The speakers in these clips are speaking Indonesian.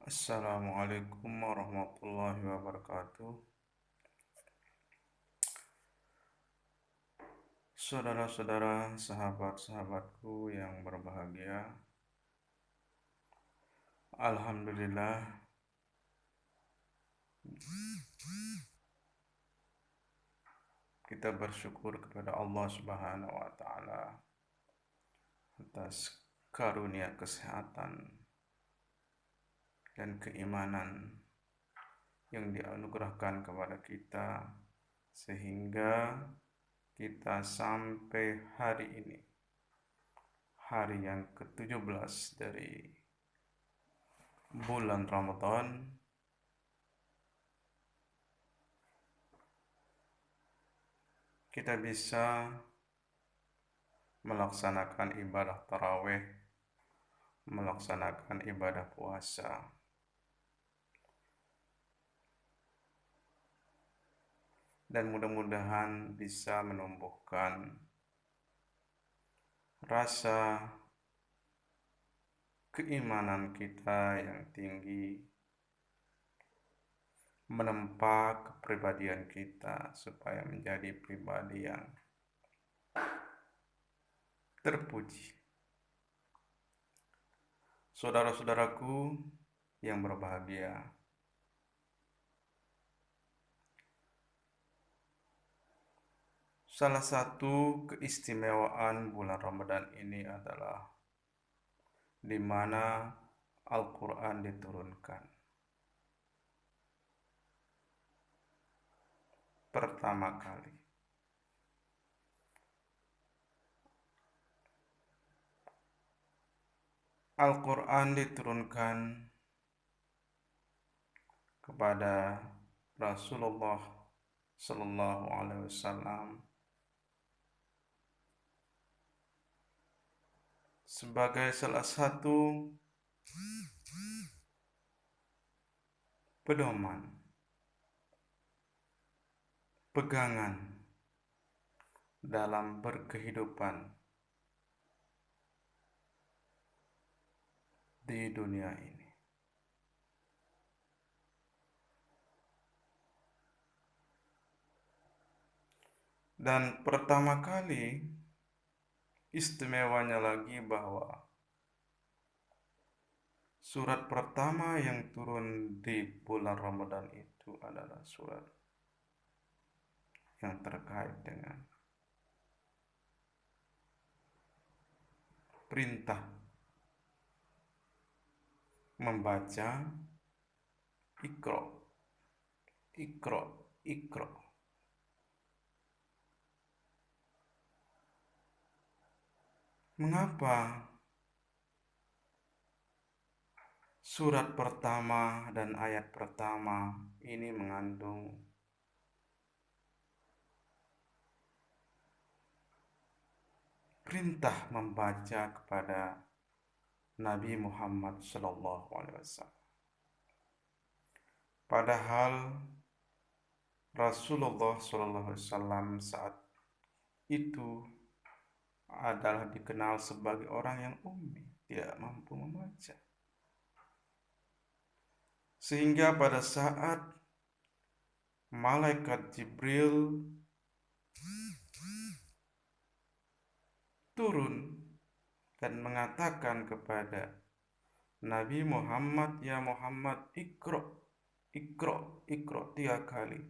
Assalamualaikum warahmatullahi wabarakatuh. Saudara-saudara, sahabat-sahabatku yang berbahagia. Alhamdulillah, kita bersyukur kepada Allah Subhanahu wa taala atas karunia kesehatan dan keimanan yang dianugerahkan kepada kita sehingga kita sampai hari ini, hari yang ke-17 dari bulan Ramadan, kita bisa melaksanakan ibadah tarawih, melaksanakan ibadah puasa. Dan mudah-mudahan bisa menumbuhkan rasa keimanan kita yang tinggi, menempa kepribadian kita supaya menjadi pribadi yang terpuji. Saudara-saudaraku yang berbahagia, salah satu keistimewaan bulan Ramadan ini adalah di mana Al-Quran diturunkan pertama kali. Al-Quran diturunkan kepada Rasulullah Sallallahu Alaihi Wasallam sebagai salah satu pedoman, pegangan dalam berkehidupan di dunia ini. Dan pertama kali istimewanya lagi bahwa surat pertama yang turun di bulan Ramadan itu adalah surat yang terkait dengan perintah membaca Iqra, Iqra, Iqra. Mengapa surat pertama dan ayat pertama ini mengandung perintah membaca kepada Nabi Muhammad SAW? Padahal Rasulullah SAW saat itu adalah dikenal sebagai orang yang ummi, tidak mampu membaca. Sehingga pada saat malaikat Jibril turun dan mengatakan kepada Nabi Muhammad, "Ya Muhammad, Iqra, Iqra, Iqra" 3 kali.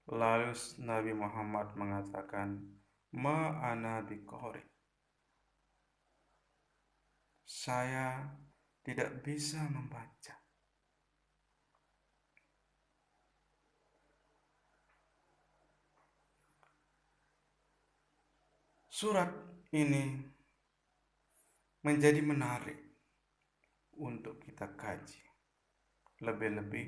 Lalu Nabi Muhammad mengatakan, "Ma ana biqari." Saya tidak bisa membaca. Surat ini menjadi menarik untuk kita kaji. Lebih-lebih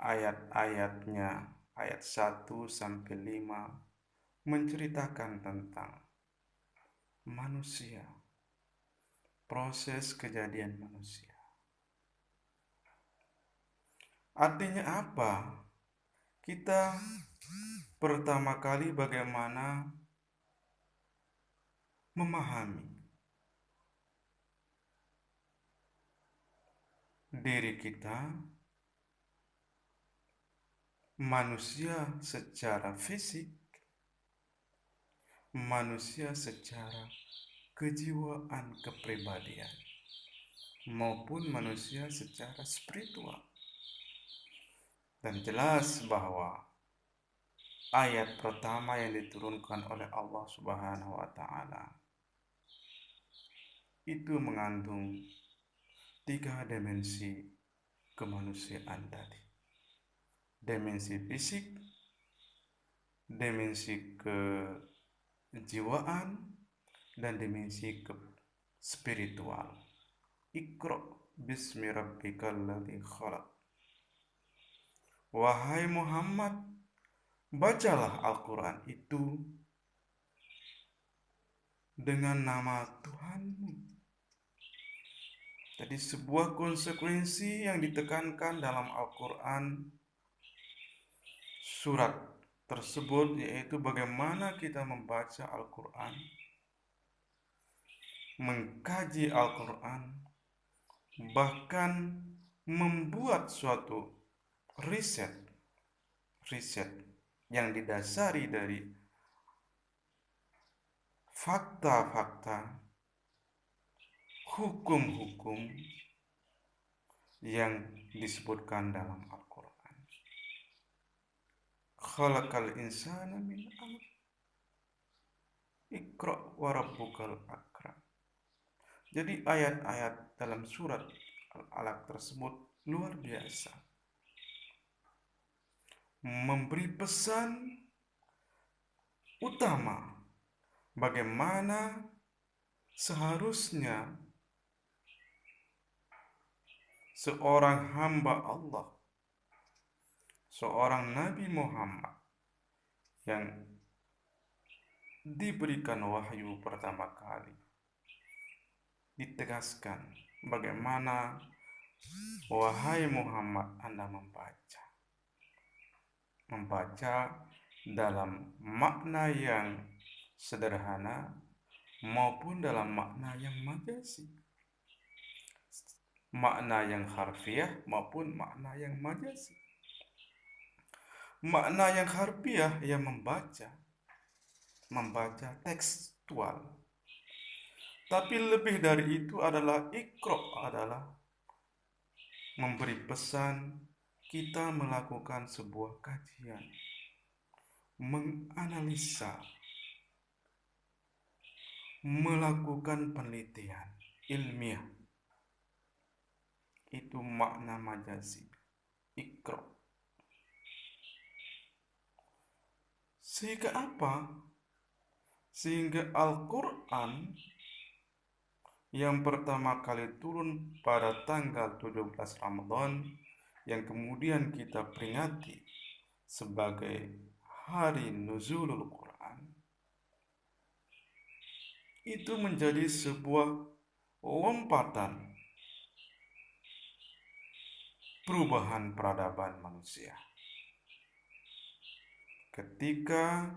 ayat-ayatnya, ayat 1 sampai 5 menceritakan tentang manusia, proses kejadian manusia. Artinya apa? Kita pertama kali bagaimana memahami diri kita, manusia secara fisik, manusia secara kejiwaan kepribadian, maupun manusia secara spiritual. Dan jelas bahwa ayat pertama yang diturunkan oleh Allah Subhanahu wa Ta'ala itu mengandung 3 dimensi kemanusiaan tadi. Dimensi fisik, dimensi kejiwaan, dan dimensi spiritual. Iqra bismi rabbikal ladzi khalaq. Wahai Muhammad, bacalah Al-Quran itu dengan nama Tuhanmu. Jadi sebuah konsekuensi yang ditekankan dalam Al-Quran surat tersebut, yaitu bagaimana kita membaca Al-Quran, mengkaji Al-Quran, bahkan membuat suatu riset yang didasari dari fakta-fakta, hukum-hukum yang disebutkan dalam Al-Quran. Khalaqal insana min 'alaq. Iqra wa rabbukal akram. Jadi ayat-ayat dalam surat Al-Alaq tersebut luar biasa, memberi pesan utama bagaimana seharusnya seorang hamba Allah, seorang Nabi Muhammad yang diberikan wahyu pertama kali, ditegaskan bagaimana, wahai Muhammad, Anda membaca dalam makna yang sederhana maupun dalam makna yang majazi, makna yang harfiah maupun makna yang majazi. Makna yang harfiah yang membaca tekstual. Tapi lebih dari itu adalah Iqra, adalah memberi pesan kita melakukan sebuah kajian, menganalisa, melakukan penelitian ilmiah. Itu makna majazi Iqra. Sehingga apa? Sehingga Al-Quran yang pertama kali turun pada tanggal 17 Ramadan, yang kemudian kita peringati sebagai hari Nuzulul Quran, itu menjadi sebuah lompatan perubahan peradaban manusia. Ketika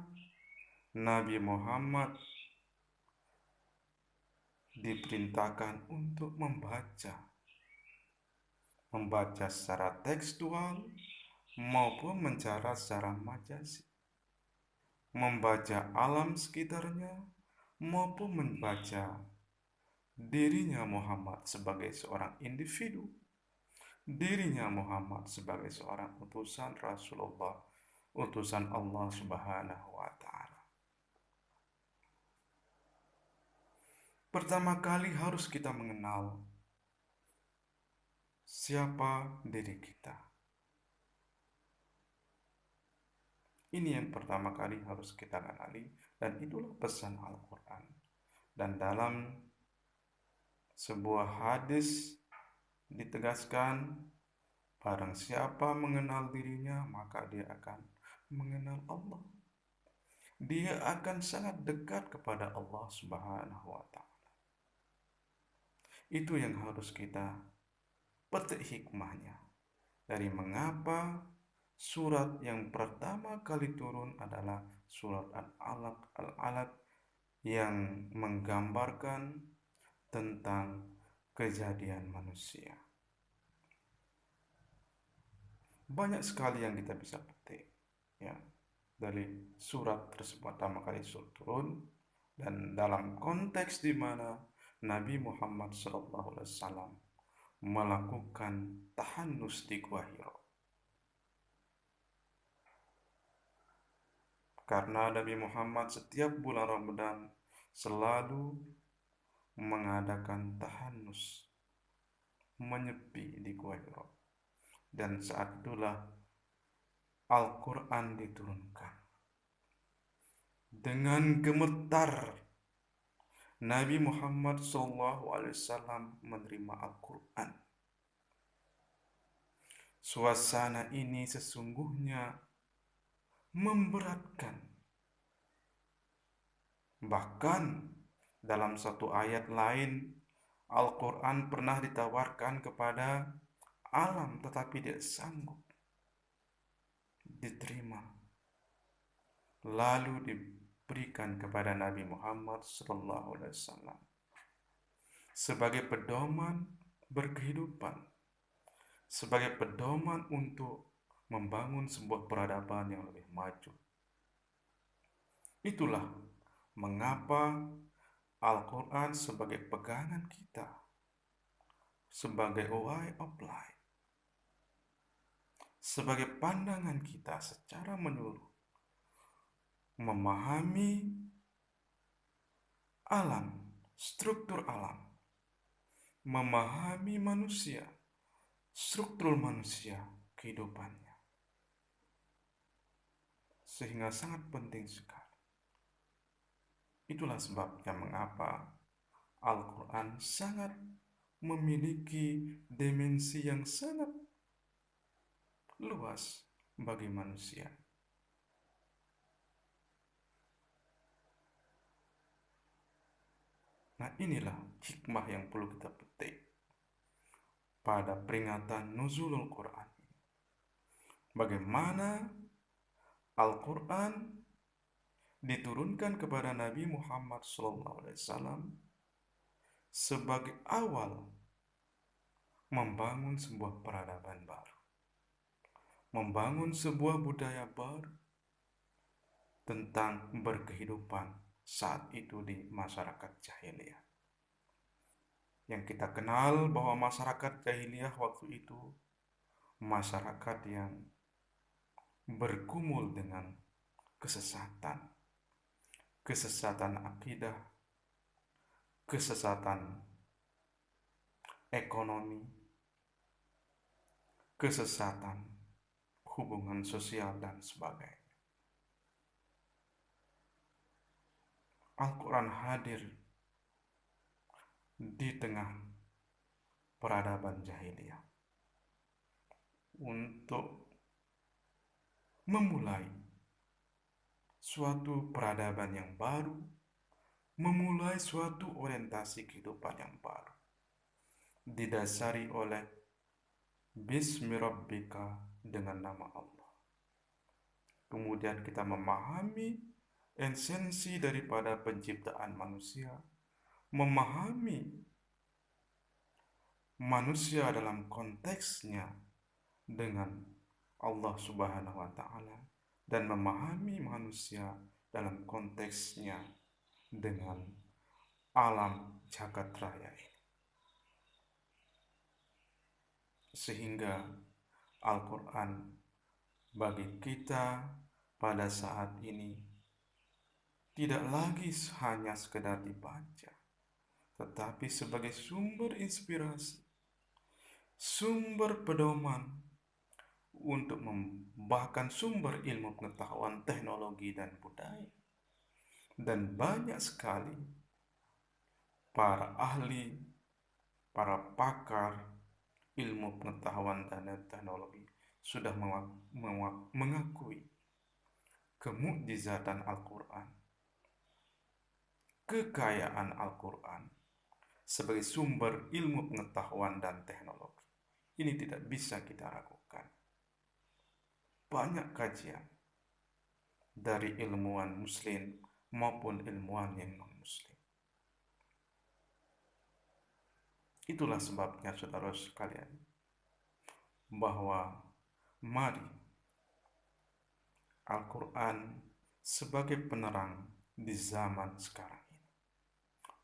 Nabi Muhammad diperintahkan untuk membaca secara tekstual maupun secara majazi, membaca alam sekitarnya maupun membaca dirinya Muhammad sebagai seorang individu, dirinya Muhammad sebagai seorang utusan Rasulullah, utusan Allah Subhanahu wa Ta'ala. Pertama kali harus kita mengenal siapa diri kita. Ini yang pertama kali harus kita kenali, dan itulah pesan Al-Quran. Dan dalam sebuah hadis ditegaskan, barang siapa mengenal dirinya, maka dia akan mengenal Allah. Dia akan sangat dekat kepada Allah Subhanahu wa Ta'ala. Itu yang harus kita petik hikmahnya dari mengapa surat yang pertama kali turun adalah surat Al-Alaq yang menggambarkan tentang kejadian manusia. Banyak sekali yang kita bisa petik, ya, dari surat tersebut pertama kali turun, dan dalam konteks di mana Nabi Muhammad SAW melakukan tahannus di Gua Hira. Karena Nabi Muhammad setiap bulan Ramadan selalu mengadakan tahannus, menyepi di Gua Hira. Dan saat itulah Al-Quran diturunkan. Dengan gemetar Nabi Muhammad SAW menerima Al-Quran. Suasana ini sesungguhnya memberatkan. Bahkan dalam satu ayat lain, Al-Quran pernah ditawarkan kepada alam, tetapi tidak sanggup diterima. Lalu diberikan kepada Nabi Muhammad SAW sebagai pedoman berkehidupan, sebagai pedoman untuk membangun sebuah peradaban yang lebih maju. Itulah mengapa Al-Quran sebagai pegangan kita, sebagai way of life, sebagai pandangan kita secara menyeluruh memahami alam, struktur alam, memahami manusia, struktur manusia, kehidupannya. Sehingga sangat penting sekali. Itulah sebabnya mengapa Al-Quran sangat memiliki dimensi yang sangat luas bagi manusia. Nah, inilah hikmah yang perlu kita petik pada peringatan Nuzulul Quran. Bagaimana Al-Quran diturunkan kepada Nabi Muhammad SAW sebagai awal membangun sebuah peradaban baru, membangun sebuah budaya baru tentang berkehidupan saat itu di masyarakat jahiliyah. Yang kita kenal bahwa masyarakat jahiliyah waktu itu masyarakat yang bergumul dengan kesesatan, kesesatan akidah, kesesatan ekonomi, kesesatan hubungan sosial, dan sebagainya. Al-Quran hadir di tengah peradaban jahiliyah untuk memulai suatu peradaban yang baru, memulai suatu orientasi kehidupan yang baru, didasari oleh Bismi Rabbika, dengan nama Allah. Kemudian kita memahami esensi daripada penciptaan manusia, memahami manusia dalam konteksnya dengan Allah Subhanahu wa Ta'ala, dan memahami manusia dalam konteksnya dengan alam jagat raya ini. Sehingga Al-Quran bagi kita pada saat ini tidak lagi hanya sekedar dibaca, tetapi sebagai sumber inspirasi, sumber pedoman untuk bahkan sumber ilmu pengetahuan, teknologi, dan budaya. Dan banyak sekali para ahli, para pakar ilmu pengetahuan dan teknologi sudah mengakui kemukjizatan Al-Quran, kekayaan Al-Quran sebagai sumber ilmu pengetahuan dan teknologi. Ini tidak bisa kita ragukan. Banyak kajian dari ilmuwan muslim maupun ilmuwan yang non-muslim. Itulah sebabnya, saudara sekalian, bahwa Mari Al-Quran sebagai penerang di zaman sekarang ini.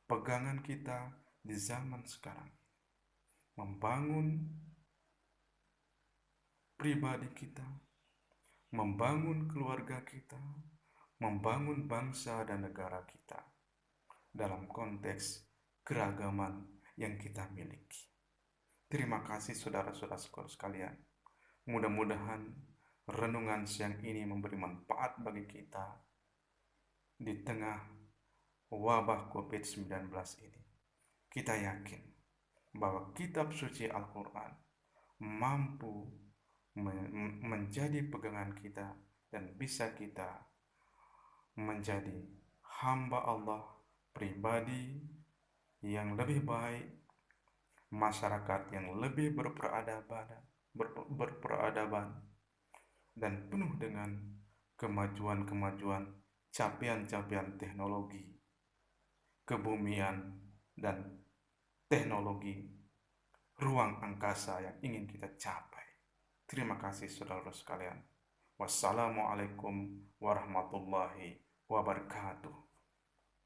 Pegangan kita di zaman sekarang, membangun pribadi kita, membangun keluarga kita, membangun bangsa dan negara kita dalam konteks keragaman yang kita miliki. Terima kasih saudara-saudara sekalian. Mudah-mudahan renungan siang ini memberi manfaat bagi kita di tengah wabah COVID-19 ini. Kita yakin bahwa kitab suci Al-Quran mampu menjadi pegangan kita dan bisa kita menjadi hamba Allah, pribadi yang lebih baik, masyarakat yang lebih berperadaban dan penuh dengan kemajuan-kemajuan, capaian-capaian teknologi, kebumian, dan teknologi ruang angkasa yang ingin kita capai. Terima kasih saudara sekalian. Wassalamualaikum warahmatullahi wabarakatuh.